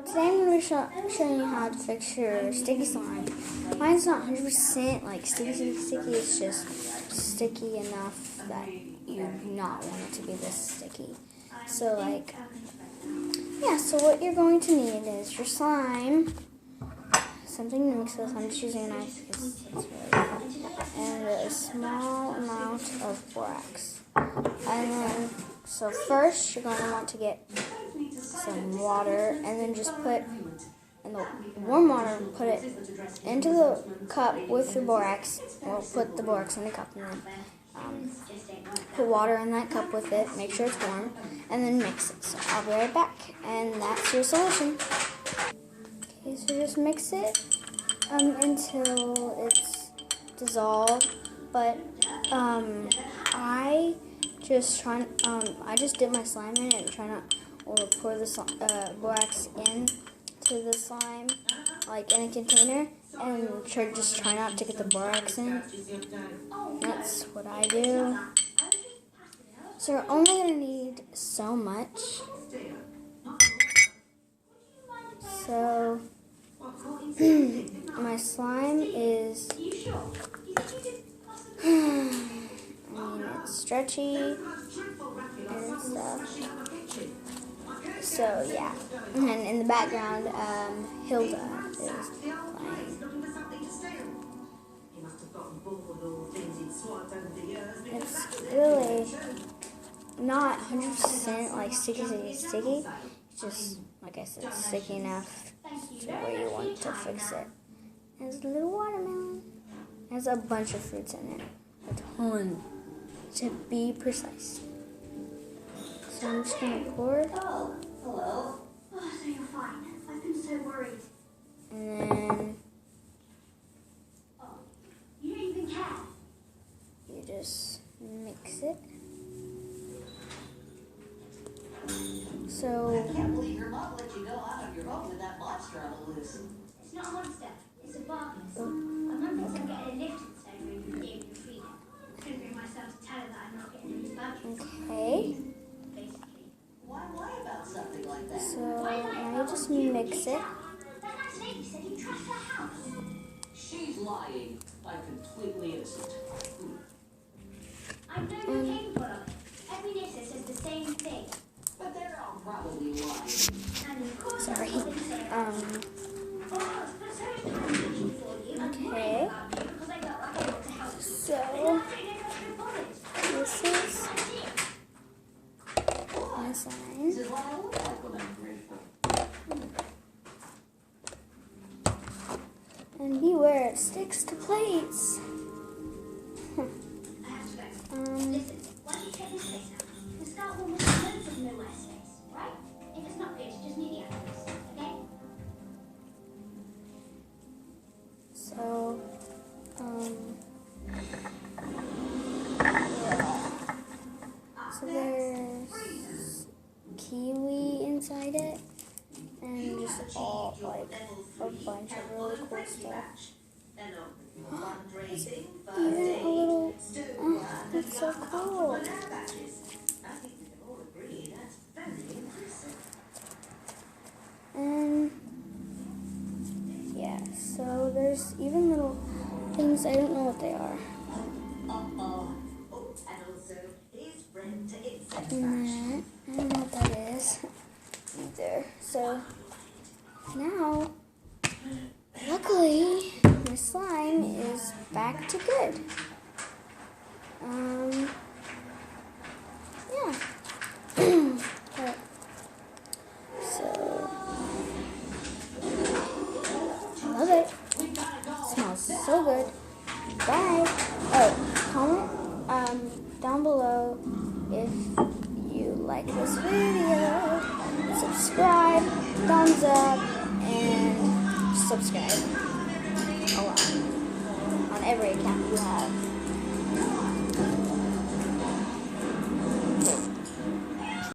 Today I'm going to be showing you how to fix your sticky slime. Mine's not 100% like sticky, it's just sticky enough that you do not want it to be this sticky. So so what you're going to need is your slime, something to mix with. I'm just using a knife because it's really hot, and a small amount of borax. And then, so first you're going to want to get some water, and then just put in the warm water, put it into the cup with the borax, or put the borax in the cup, and then put water in that cup with it, make sure it's warm, and then mix it. So I'll be right back, and that's your solution. Okay, so just mix it until it's dissolved, but I just dip my slime in it and try not, or pour the borax into the slime, like in a container, and try not to get the borax in. That's what I do. So you're only going to need so much. So my slime is, it's stretchy and stuff. So yeah, and in the background, Hilda is playing. It's really not 100% like sticky. It's just, like I said, sticky enough to where you want to fix it. There's a little watermelon. It has a bunch of fruits in it. A ton, to be precise. So I'm just going to pour. Oh, hello. Oh, so you're fine. I've been so worried. And then you don't even care. You just mix it. So I can't believe your mom let you go out of your home with that monster on the loose. It's not a monster. It's a Barbies. My mum thinks I'm getting a lift instead of moving the freedom. I couldn't bring myself to tell her that I'm not getting any Barbies. okay. Basically. Why lie about something like that? So now you just mix it. That nice lady said you trashed her house. She's lying. I'm completely innocent. I know you're capable of it. Every nissa says the same thing. But they're all probably lying. And of course, Sorry. Okay. So this is my sign. This is what I look like when I'm grateful. And beware, it sticks to plates. Listen, why don't you check this place out? The Scout Hall has loads of nowhere space, right? If it's not good, just meet the others, okay? So, so there's kiwi inside it, and just all like a bunch of really cool stuff. Even a little, that's so cool. And yeah, so there's even little things, I don't know what they are. And I don't know what that is either. So now, luckily, my slime is back to good. Yeah. So, I love it. Smells so good. Bye. Oh, comment down below if you like this video. Subscribe, thumbs up, and subscribe a lot on every account you have.